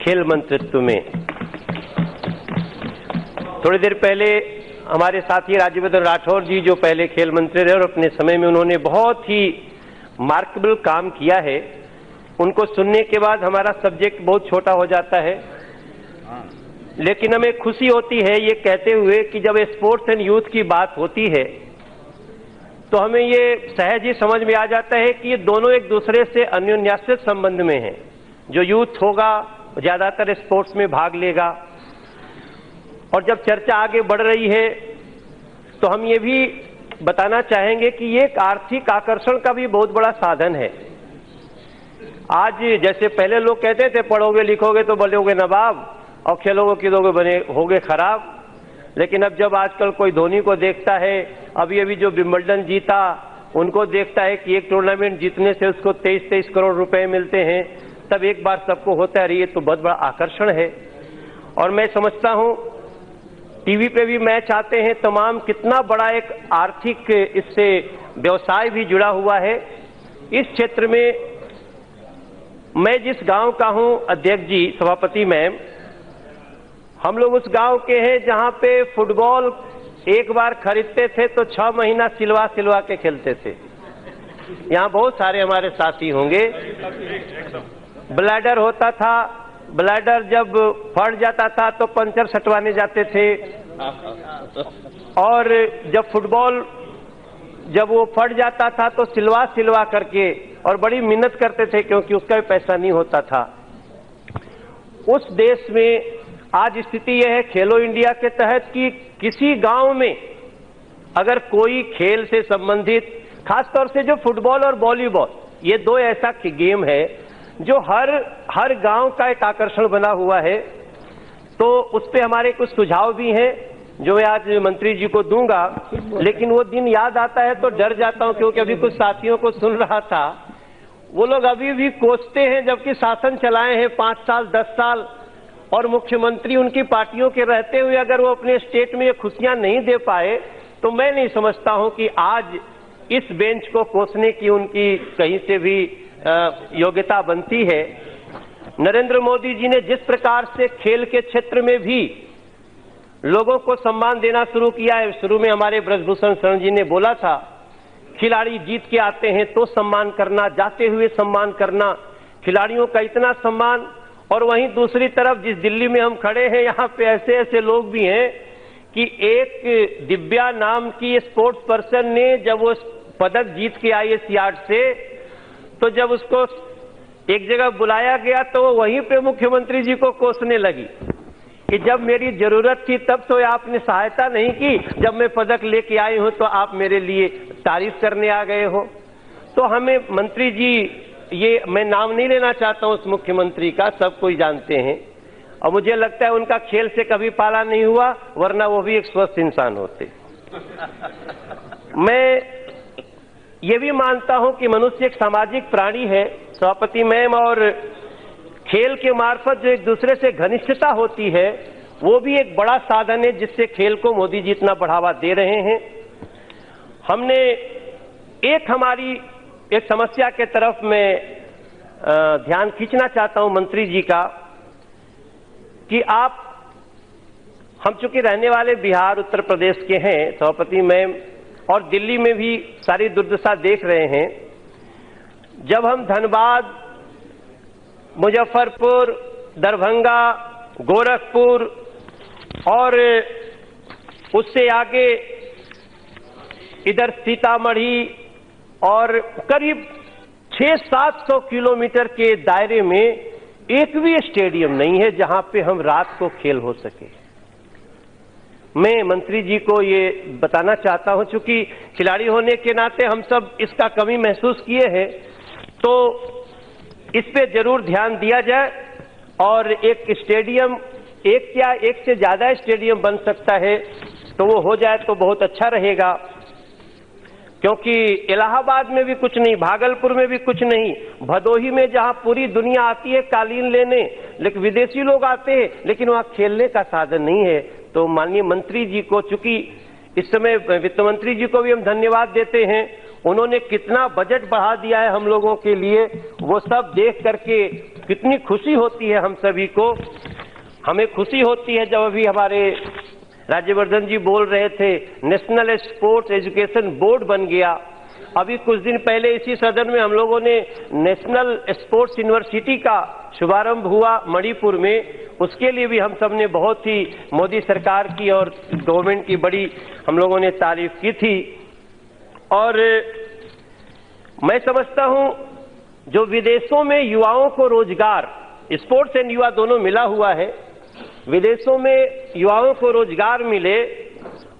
खेल मंत्रित्व में। थोड़ी देर पहले हमारे साथी राज्यवर्धन राठौर जी जो पहले खेल मंत्री रहे और अपने समय में उन्होंने बहुत ही मार्केबल काम किया है, उनको सुनने के बाद हमारा सब्जेक्ट बहुत छोटा हो जाता है, लेकिन हमें खुशी होती है ये कहते हुए कि जब स्पोर्ट्स एंड यूथ की बात होती है तो हमें ये सहज ही समझ में आ जाता है कि ये दोनों एक दूसरे से अन्योन्याश्रित संबंध में हैं। जो यूथ होगा ज्यादातर स्पोर्ट्स में भाग लेगा, और जब चर्चा आगे बढ़ रही है तो हम ये भी बताना चाहेंगे कि ये एक आर्थिक आकर्षण का भी बहुत बड़ा साधन है। आज जैसे पहले लोग कहते थे पढ़ोगे लिखोगे तो बनोगे नवाब और खेलोगे कूदोगे बने होगे खराब, लेकिन अब जब आजकल कोई धोनी को देखता है, अभी जो विंबलडन जीता उनको देखता है कि एक टूर्नामेंट जीतने से उसको 23-23 करोड़ रुपए मिलते हैं, तब एक बार सबको होता है ये तो बहुत बड़ा आकर्षण है। और मैं समझता हूं टीवी पे भी मैच आते हैं तमाम, कितना बड़ा एक आर्थिक इससे व्यवसाय भी जुड़ा हुआ है। इस क्षेत्र में मैं जिस गांव का हूं अध्यक्ष जी, सभापति मैम, हम लोग उस गांव के हैं जहां पे फुटबॉल एक बार खरीदते थे तो 6 महीना सिलवा के खेलते थे। यहां बहुत सारे हमारे साथी होंगे। ब्लैडर होता था, ब्लैडर जब फट जाता था तो पंचर सटवाने जाते थे, और जब फुटबॉल जब वो फट जाता था तो सिलवा करके और बड़ी मेहनत करते थे क्योंकि उसका भी पैसा नहीं होता था। उस देश में आज स्थिति यह है खेलो इंडिया के तहत कि किसी गांव में अगर कोई खेल से संबंधित, खासतौर से जो फुटबॉल और वॉलीबॉल, ये दो ऐसा गेम है जो हर गांव का एक आकर्षण बना हुआ है, तो उस पे हमारे कुछ सुझाव भी हैं जो मैं आज मंत्री जी को दूंगा। लेकिन वो दिन याद आता है तो डर जाता हूं, क्योंकि अभी कुछ साथियों को सुन रहा था, वो लोग अभी भी कोसते हैं जबकि शासन चलाए हैं 5 साल 10 साल, और मुख्यमंत्री उनकी पार्टियों के रहते हुए अगर वो अपने स्टेट में ये खुशियां नहीं दे पाए तो मैं नहीं समझता हूं कि आज इस बेंच को कोसने की उनकी कहीं से भी योग्यता बनती है। नरेंद्र मोदी जी ने जिस प्रकार से खेल के क्षेत्र में भी लोगों को सम्मान देना शुरू किया है, शुरू में हमारे ब्रजभूषण शरण जी ने बोला था खिलाड़ी जीत के आते हैं तो सम्मान करना, जाते हुए सम्मान करना, खिलाड़ियों का इतना सम्मान। और वहीं दूसरी तरफ जिस दिल्ली में हम खड़े हैं यहाँ पे ऐसे लोग भी हैं कि एक दिव्या नाम की स्पोर्ट्स पर्सन ने जब वो पदक जीत के आई इस यार्ड से, तो जब उसको एक जगह बुलाया गया तो वो वहीं पे मुख्यमंत्री जी को कोसने लगी कि जब मेरी जरूरत थी तब तो आपने सहायता नहीं की, जब मैं पदक लेके आई हूं तो आप मेरे लिए तारीफ करने आ गए हो। तो हमें मंत्री जी, ये मैं नाम नहीं लेना चाहता हूं उस मुख्यमंत्री का, सब कोई जानते हैं, और मुझे लगता है उनका खेल से कभी पाला नहीं हुआ, वरना वो भी एक स्वस्थ इंसान होते। मैं ये भी मानता हूं कि मनुष्य एक सामाजिक प्राणी है सभापति मैम, और खेल के मार्फत जो एक दूसरे से घनिष्ठता होती है वो भी एक बड़ा साधन है जिससे खेल को मोदी जी इतना बढ़ावा दे रहे हैं। हमने हमारी एक समस्या के तरफ मैं ध्यान खींचना चाहता हूं मंत्री जी का कि हम चूंकि रहने वाले बिहार उत्तर प्रदेश के हैं सभापति मैम, और दिल्ली में भी सारी दुर्दशा देख रहे हैं। जब हम धनबाद, मुजफ्फरपुर, दरभंगा, गोरखपुर और उससे आगे इधर सीतामढ़ी और करीब 600-700 किलोमीटर के दायरे में एक भी स्टेडियम नहीं है जहां पे हम रात को खेल हो सके। मैं मंत्री जी को ये बताना चाहता हूं, चूंकि खिलाड़ी होने के नाते हम सब इसका कमी महसूस किए हैं, तो इस पे जरूर ध्यान दिया जाए और एक स्टेडियम, एक क्या एक से ज्यादा स्टेडियम बन सकता है तो वो हो जाए तो बहुत अच्छा रहेगा। क्योंकि इलाहाबाद में भी कुछ नहीं, भागलपुर में भी कुछ नहीं, भदोही में जहां पूरी दुनिया आती है कालीन लेने, लेकिन विदेशी लोग आते हैं, लेकिन वहां खेलने का साधन नहीं है। तो माननीय मंत्री जी को, चूंकि इस समय वित्त मंत्री जी को भी हम धन्यवाद देते हैं, उन्होंने कितना बजट बढ़ा दिया है हम लोगों के लिए, वो सब देख करके कितनी खुशी होती है हम सभी को। हमें खुशी होती है जब अभी हमारे राज्यवर्धन जी बोल रहे थे नेशनल स्पोर्ट्स एजुकेशन बोर्ड बन गया। अभी कुछ दिन पहले इसी सदन में हम लोगों ने नेशनल स्पोर्ट्स यूनिवर्सिटी का शुभारंभ हुआ मणिपुर में। उसके लिए भी हम सब ने बहुत ही मोदी सरकार की और गवर्नमेंट की बड़ी हम लोगों ने तारीफ की थी। और मैं समझता हूं जो विदेशों में युवाओं को रोजगार, स्पोर्ट्स एंड युवा दोनों मिला हुआ है, विदेशों में युवाओं को रोजगार मिले,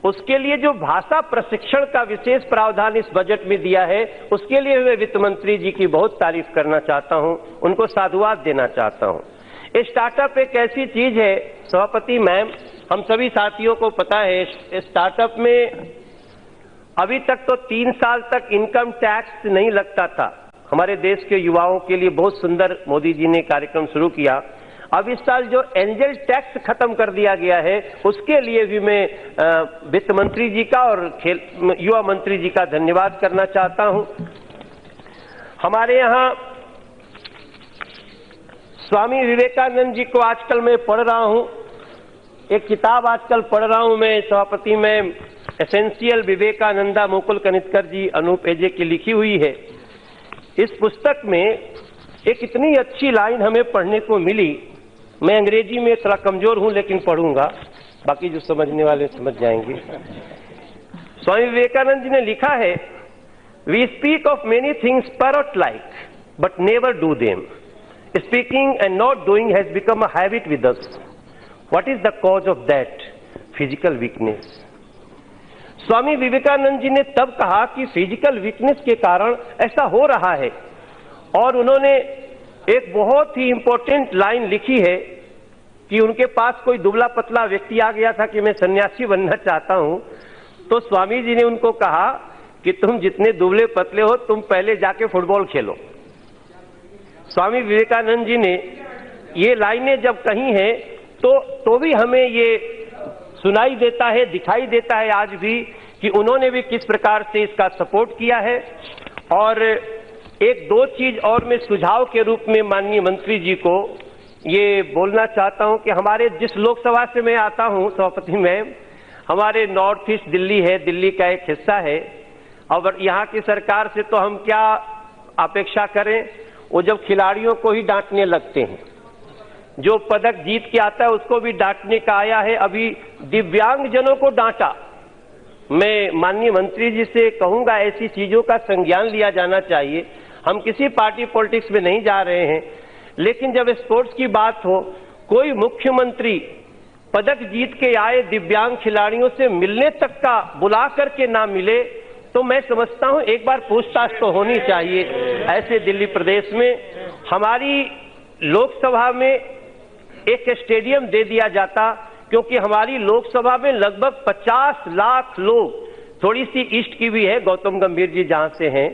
उसके लिए जो भाषा प्रशिक्षण का विशेष प्रावधान इस बजट में दिया है, उसके लिए मैं वित्त मंत्री जी की बहुत तारीफ करना चाहता हूं, उनको साधुवाद देना चाहता हूं। स्टार्टअप एक ऐसी चीज है सभापति मैम, हम सभी साथियों को पता है, स्टार्टअप में अभी तक तो 3 साल तक इनकम टैक्स नहीं लगता था। हमारे देश के युवाओं के लिए बहुत सुंदर मोदी जी ने कार्यक्रम शुरू किया। अब इस साल जो एंजल टैक्स खत्म कर दिया गया है, उसके लिए भी मैं वित्त मंत्री जी का और युवा मंत्री जी का धन्यवाद करना चाहता हूं। हमारे यहाँ स्वामी विवेकानंद जी को आजकल मैं पढ़ रहा हूं, एक किताब आजकल पढ़ रहा हूं मैं सभापति में, एसेंशियल विवेकानंदा, मुकुल कनितकर जी, अनूप एजे की लिखी हुई है। इस पुस्तक में एक इतनी अच्छी लाइन हमें पढ़ने को मिली, मैं अंग्रेजी में थोड़ा कमजोर हूं लेकिन पढ़ूंगा, बाकी जो समझने वाले समझ जाएंगे। स्वामी विवेकानंद जी ने लिखा है, we speak of many things parrot like but never do them. Speaking and not doing has become a habit with us. What is the cause of that? Physical weakness. Swami Vivekananda ji ने तब कहा कि फिजिकल वीकनेस के कारण ऐसा हो रहा है, और उन्होंने एक बहुत ही इंपॉर्टेंट लाइन लिखी है कि उनके पास कोई दुबला पतला व्यक्ति आ गया था कि मैं सन्यासी बनना चाहता हूं, तो स्वामी जी ने उनको कहा कि तुम जितने दुबले पतले हो, तुम पहले जाके फुटबॉल खेलो। स्वामी विवेकानंद जी ने ये लाइनें जब कही हैं तो भी हमें ये सुनाई देता है, दिखाई देता है आज भी कि उन्होंने भी किस प्रकार से इसका सपोर्ट किया है। और एक दो चीज और मैं सुझाव के रूप में माननीय मंत्री जी को ये बोलना चाहता हूं कि हमारे जिस लोकसभा से मैं आता हूं सभापति में, हमारे नॉर्थ ईस्ट दिल्ली है, दिल्ली का एक हिस्सा है, और यहाँ की सरकार से तो हम क्या अपेक्षा करें, वो जब खिलाड़ियों को ही डांटने लगते हैं, जो पदक जीत के आता है उसको भी डांटने का आया है, अभी दिव्यांग जनों को डांटा। मैं माननीय मंत्री जी से कहूंगा ऐसी चीजों का संज्ञान लिया जाना चाहिए। हम किसी पार्टी पॉलिटिक्स में नहीं जा रहे हैं, लेकिन जब स्पोर्ट्स की बात हो, कोई मुख्यमंत्री पदक जीत के आए दिव्यांग खिलाड़ियों से मिलने तक का बुला करके ना मिले, तो मैं समझता हूं एक बार पूछताछ तो होनी चाहिए। ऐसे दिल्ली प्रदेश में हमारी लोकसभा में एक स्टेडियम दे दिया जाता, क्योंकि हमारी लोकसभा में लगभग 50 लाख लोग, थोड़ी सी ईस्ट की भी है, गौतम गंभीर जी जहां से हैं,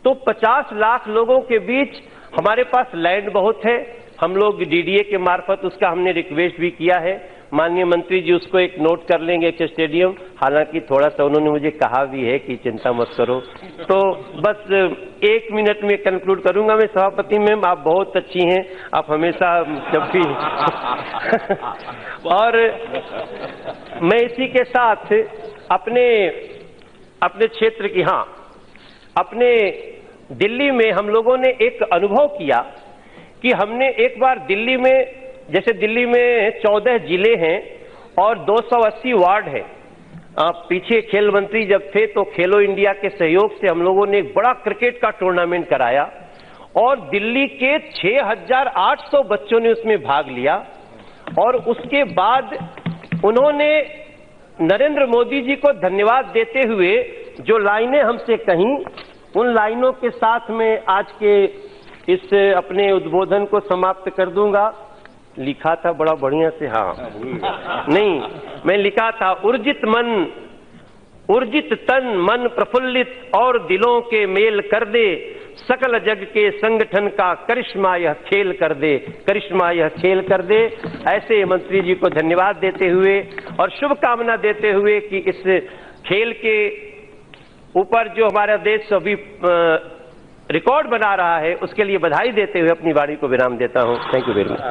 तो 50 लाख लोगों के बीच हमारे पास लैंड बहुत है। हम लोग डीडीए के मार्फत उसका हमने रिक्वेस्ट भी किया है, माननीय मंत्री जी उसको एक नोट कर लेंगे, एक स्टेडियम। हालांकि थोड़ा सा उन्होंने मुझे कहा भी है कि चिंता मत करो। तो बस 1 मिनट में कंक्लूड करूंगा मैं सभापति मैम, आप बहुत अच्छी हैं, आप हमेशा जब भी और मैं इसी के साथ अपने क्षेत्र की, हाँ, अपने दिल्ली में हम लोगों ने एक अनुभव किया कि हमने एक बार दिल्ली में, जैसे दिल्ली में 14 जिले हैं और 280 वार्ड है। पीछे खेल मंत्री जब थे तो खेलो इंडिया के सहयोग से हम लोगों ने एक बड़ा क्रिकेट का टूर्नामेंट कराया और दिल्ली के 6,800 बच्चों ने उसमें भाग लिया। और उसके बाद उन्होंने नरेंद्र मोदी जी को धन्यवाद देते हुए जो लाइनें हमसे कहीं, उन लाइनों के साथ में आज के इस अपने उद्बोधन को समाप्त कर दूंगा। लिखा था बड़ा बढ़िया से, हाँ नहीं, मैं लिखा था, उर्जित तन मन प्रफुल्लित और दिलों के मेल कर दे, सकल जग के संगठन का करिश्मा यह खेल कर दे, करिश्मा यह खेल कर दे। ऐसे मंत्री जी को धन्यवाद देते हुए और शुभकामना देते हुए कि इस खेल के ऊपर जो हमारा देश अभी रिकॉर्ड बना रहा है, उसके लिए बधाई देते हुए अपनी वाणी को विराम देता हूं। Thank you very much.